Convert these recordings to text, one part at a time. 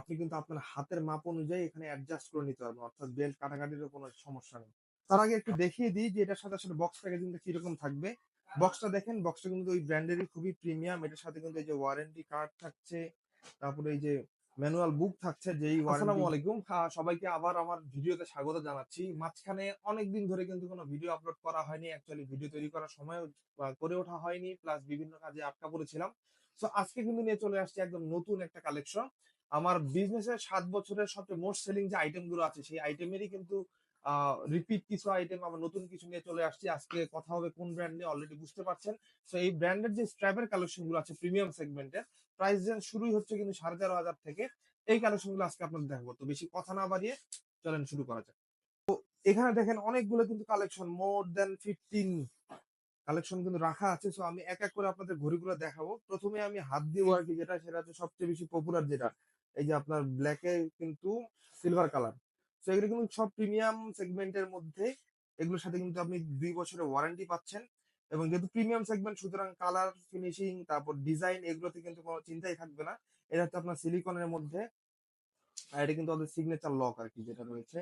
আপনি কিন্তু আপনার হাতের মাপ অনুযায়ী এখানে অ্যাডজাস্ট করে নিতে পারবেন, অর্থাৎ বেল্ট কাটাকাটিরও কোনো সমস্যা নেই। তার আগে একটু দেখিয়ে দিই যে এটার সাথে আসলে বক্স প্যাকেজিংটা কিরকম থাকবে। বক্সটা দেখেন, বক্সটা কিন্তু ওই ব্র্যান্ডেরই, খুবই প্রিমিয়াম। এটার সাথে কিন্তু এই যে ওয়ারেন্টি কার্ড থাকছে, তারপরে এই যে ম্যানুয়াল বুক থাকছে, যেই আসসালামু আলাইকুম, সবাইকে আবার আমার ভিডিওতে স্বাগত জানাচ্ছি। মাঝখানে অনেকদিন ধরে কিন্তু কোনো ভিডিও আপলোড করা হয়নি, অ্যাকচুয়ালি ভিডিও তৈরি করার সময় করে ওঠা হয়নি, প্লাস বিভিন্ন কাজে আটকা পড়েছিলাম। তো আজকে কিন্তু নিয়ে চলে আসছি একদম নতুন একটা কালেকশন। আমার বিজনেসের 7 বছরের সবচেয়ে মোস্ট সেলিং যে আইটেম গুলো আছে, সেই আইটেমেরই কিন্তু রিপিট কিছু আইটেম, আবার নতুন কিছু নিয়ে চলে আসছি। আজকে কথা হবে কোন ব্র্যান্ড নিয়ে, অলরেডি বুঝতে পারছেন। তো এই ব্র্যান্ডের যে স্ট্র্যাপের কালেকশন গুলো আছে প্রিমিয়াম সেগমেন্টের, প্রাইস রেঞ্জ শুরুই হচ্ছে কিন্তু 13,500 থেকে। এই কালেকশন গুলো আজকে আপনাদের দেখাবো। তো বেশি কথা না বাড়িয়ে চলেন শুরু করা যাক। এখানে দেখেন অনেকগুলো কিন্তু কালেকশন, মোর দেন 15 কালেকশন কিন্তু রাখা আছে। সো আমি এক এক করে আপনাদের ঘড়িগুলো দেখাবো। প্রথমে আমি হাত দিয়ে ওয়ার্ক, যেটা সেটা হচ্ছে সবচেয়ে বেশি পপুলার, যেটা এই যে আপনার ব্ল্যাকে কিন্তু সিলভার কালার। তো এগুলো কিন্তু সব প্রিমিয়াম সেগমেন্টের মধ্যে। এগুলোর সাথে কিন্তু আপনি 2 বছরের ওয়ারেন্টি পাচ্ছেন। এবং যেহেতু প্রিমিয়াম সেগমেন্ট, সুতরাং কালার ফিনিশিং তারপর ডিজাইন এগুলোতে কিন্তু কোনো চিন্তাই থাকবে না। এটা হচ্ছে আপনার সিলিকনের মধ্যে। আর এটা কিন্তু আমাদের সিগনেচার লক আর কি, যেটা রয়েছে।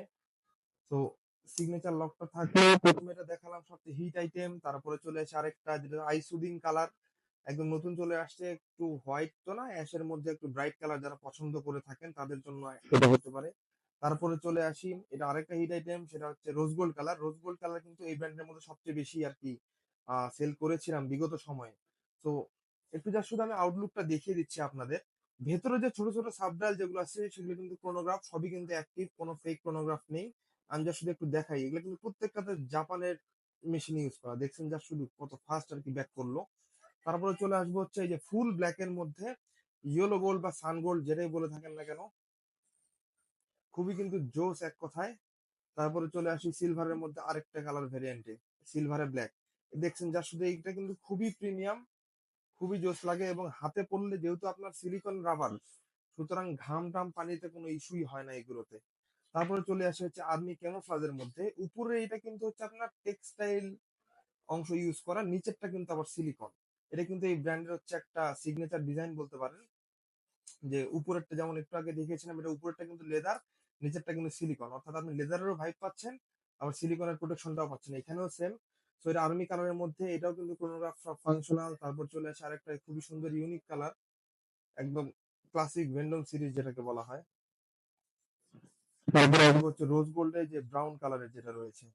তো সিগনেচার লকটা থাকবে। প্রথমে এটা দেখালাম সবচেয়ে হিট আইটেম, তারপরে চলে আসে আরেকটা যেটা আই সুদিং কালার, একদম নতুন চলে আসছে। একটু হোয়াইট তো না, অ্যাশের মধ্যে একটু ব্রাইট কালার, যারা পছন্দ করে থাকেন তাদের জন্য এটা হতে পারে। তারপরে চলে আসি, এটা আরেকটা হিট আইটেম, সেটা হচ্ছে rose gold colour. Rose gold colour কিন্তু এই ব্র্যান্ডের মধ্যে সবচেয়ে বেশি আর কি সেল করেছিলাম বিগত সময়ে। তো একটু যা শুধু আমি আউটলুকটা দেখিয়ে দিচ্ছি আপনাদের। ভেতরে যে ছোট ছোট সাবডাল যেগুলো আছে, সেগুলো কিন্তু ক্রোনোগ্রাফ, সবই কিন্তু অ্যাক্টিভ, কোনো ফেক ক্রোনোগ্রাফ নেই। আমি যা শুধু একটু দেখাই, এগুলো কিন্তু প্রত্যেকটাতে জাপানের মেশিন ইউজ করা। দেখছেন যা শুধু কত ফাস্ট আর কি ব্যাক করলো। তারপরে চলে আসবো হচ্ছে এই যে ফুল ব্ল্যাক এর মধ্যে ইয়েলো গোল্ড বা সান গোল্ড, যেটাই বলে থাকেন না কেন, খুবই কিন্তু জোস এক কথায়। তারপরে চলে আসি সিলভারের মধ্যে আরেকটা কালার ভেরিয়েন্টে, সিলভারে ব্ল্যাক। দেখছেন যা শুধু, এইটা কিন্তু খুবই প্রিমিয়াম, খুবই জোস লাগে। এবং হাতে পড়লে যেহেতু আপনার সিলিকন রাবার, সুতরাং ঘাম টাম পানিতে কোনো ইস্যুই হয় না এগুলোতে। তারপরে চলে আসে হচ্ছে আর্মি ক্যামোফ্লাজের মধ্যে। উপরে এটা কিন্তু হচ্ছে আপনার টেক্সটাইল অংশ ইউজ করা, নিচেরটা কিন্তু আবার সিলিকন। এটা কিন্তু এই ব্র্যান্ডের হচ্ছে একটা সিগনেচার ডিজাইন বলতে পারেন। যে উপরেরটা যেমন একটু আগে দেখিয়েছিলাম, এটা উপরেরটা কিন্তু লেদার, নিচেরটা কিন্তু সিলিকন, অর্থাৎ আপনি লেদারেরও ভাইব পাচ্ছেন, আবার সিলিকনের প্রোটেকশনটাও পাচ্ছেন। এখানেও সেম। তো এটা আর্মি কালারের মধ্যে, এটাও কিন্তু ক্রোনোগ্রাফ ফাংশনাল। তারপর চলে আসে আরেকটা খুবই সুন্দর ইউনিক কালার, একদম ক্লাসিক ভেন্ডম সিরিজ যেটাকে বলা হয়। তারপরে আসবো হচ্ছে রোজ গোল্ডের যে ব্রাউন কালারের যেটা রয়েছে।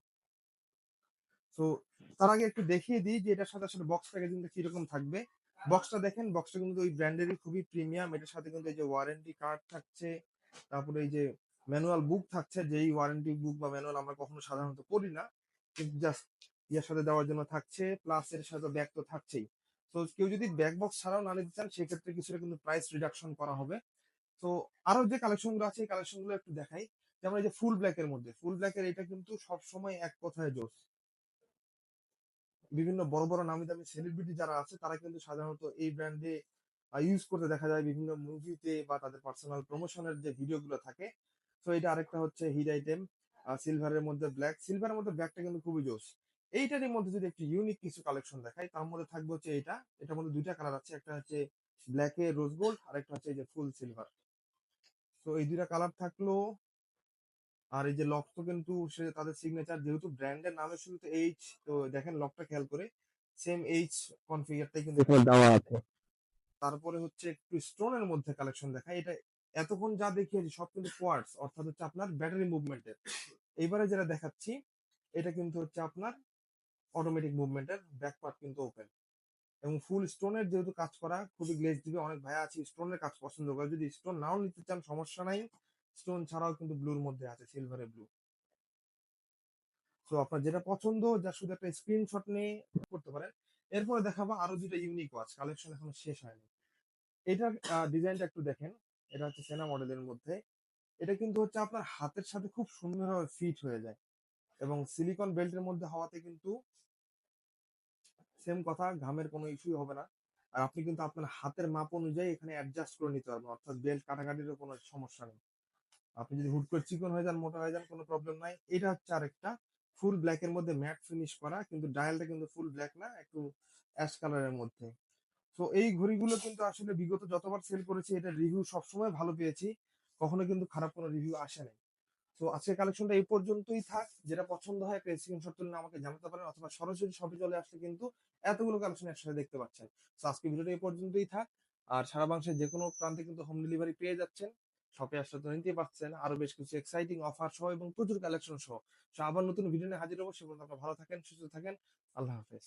তো তার আগে একটু দেখিয়ে দিই যে এটার সাথে আসলে বক্স প্যাকেজিংটা কিরকম থাকবে। বক্সটা দেখেন, বক্সটা কিন্তু ওই ব্র্যান্ডেরই, খুবই প্রিমিয়াম। এটার সাথে কিন্তু এই যে ওয়ারেন্টি কার্ড থাকছে, তারপরে এই যে ম্যানুয়াল বুক থাকছে, যেই ওয়ারেন্টি বুক বা ম্যানুয়াল আমরা কখনো সাধারণত পড়ি না, কিন্তু জাস্ট ইয়ার সাথে দেওয়ার জন্য থাকছে, প্লাস এর সাথে ব্যাগ তো থাকছেই। তো কেউ যদি ব্যাগ বক্স ছাড়াও না নিতে চান, সেক্ষেত্রে কিছুটা কিন্তু প্রাইস রিডাকশন করা হবে। তো আরো যে কালেকশন গুলো আছে, এই কালেকশন গুলো একটু দেখাই। যেমন এই যে ফুল ব্ল্যাক এর মধ্যে, ফুল ব্ল্যাক এর এটা কিন্তু সবসময় এক কথায় জোস। বিভিন্ন বড় বড় নামি দামি সেলিব্রিটি যারা আছে, তারা কিন্তু সাধারণত এই ব্র্যান্ডে ইউজ করতে দেখা যায় বিভিন্ন মুভিতে বা তাদের পার্সোনাল প্রমোশনের যে ভিডিওগুলো থাকে। তো এটা আরেকটা হচ্ছে হিট আইটেম, সিলভারের মধ্যে ব্ল্যাক। সিলভারের মধ্যে ব্ল্যাকটা কিন্তু খুবই জোস। এইটারই মধ্যে যদি একটু ইউনিক কিছু কালেকশন দেখাই, তার মধ্যে থাকবে হচ্ছে এটা। এটার মধ্যে দুইটা কালার আছে, একটা হচ্ছে ব্ল্যাকে রোজ গোল্ড, আর একটা হচ্ছে এই যে ফুল সিলভার। তো এই দুইটা কালার থাকলো। আর এই যে লক তো কিন্তু সে তাদের সিগনেচার, যেহেতু ব্র্যান্ডের নামের শুরুতে এইচ, তো দেখেন লকটা খেয়াল করে, সেম এইচ কনফিগারটাই কিন্তু এখানে দেওয়া আছে। তারপরে হচ্ছে একটু স্টোনের মধ্যে কালেকশন দেখা, এটা এতক্ষণ যা দেখিয়েছি সব কিন্তু কোয়ার্টজ, অর্থাৎ হচ্ছে আপনার ব্যাটারি মুভমেন্টের। এইবারে যেটা দেখাচ্ছি, এটা কিন্তু হচ্ছে আপনার অটোমেটিক মুভমেন্টের, ব্যাক পার্ট কিন্তু ওপেন। এবং ফুল স্টোনের যেহেতু কাজ করা, খুবই গ্লেজ দিবে। অনেক ভাই আছে স্টোনের কাজ পছন্দ করে, যদি স্টোন নাও নিতে চান সমস্যা নাই, স্টোন ছাড়াও কিন্তু ব্লুর মধ্যে আছে, সিলভারের ব্লু। তো আপনার যেটা পছন্দ, যা শুধু একটা স্ক্রিনশট নিয়ে করতে পারেন। এরপরে দেখাবো আরো দুটো ইউনিক ওয়াচ, কালেকশন এখনো শেষ হয়নি। এটার ডিজাইনটা একটু দেখেন। এটা হচ্ছে সেনা মডেলের মধ্যে। এটা কিন্তু হচ্ছে আপনার হাতের সাথে খুব সুন্দরভাবে ফিট হয়ে যায়, এবং সিলিকন বেল্টের মধ্যে হওয়াতে কিন্তু সেম কথা, ঘামের কোনো ইস্যু হবে না। আর আপনি কিন্তু আপনার হাতের মাপ অনুযায়ী এখানে অ্যাডজাস্ট করে নিতে পারবেন, অর্থাৎ বেল্ট কাটাকাটিরও কোনো সমস্যা নেই। আপনি যদি হুট করে চিকন হয়ে যান, মোটা হয়ে যান, কোনো প্রবলেম নাই। এটা হচ্ছে আরেকটা ফুল ব্ল্যাক এর মধ্যে ম্যাট ফিনিশ করা, কিন্তু ডায়ালটা কিন্তু ফুল ব্ল্যাক না, একটু অ্যাশ কালারের মধ্যে। তো এই ঘড়িগুলো কিন্তু আসলে বিগত যতবার সেল করেছি, এটা রিভিউ সবসময় ভালো পেয়েছি। কখনো কিন্তু খারাপ কোনো রিভিউ আসে নাই। তো আজকের কালেকশনটা এই পর্যন্তই থাক। যেটা পছন্দ হয় একটা স্ক্রিনশট তুলে আমাকে জানাতে পারেন, অথবা সরাসরি শপে চলে আসলে কিন্তু এতগুলো কালেকশন একসাথে দেখতে পাচ্ছেন। তো আজকে ভিডিওটা এই পর্যন্তই থাক। আর সারা বাংলাদেশের যেকোনো প্রান্তে কিন্তু হোম ডেলিভারি পেয়ে যাচ্ছেন। শপে আসলে তো নিতেই পারছেন। আরো বেশ কিছু এক্সাইটিং অফার সহ এবং প্রচুর কালেকশন সহ। আবার নতুন ভিডিও নিয়ে হাজির হবো। সে পর্যন্ত আপনারা ভালো থাকেন, সুস্থ থাকেন। আল্লাহ হাফেজ।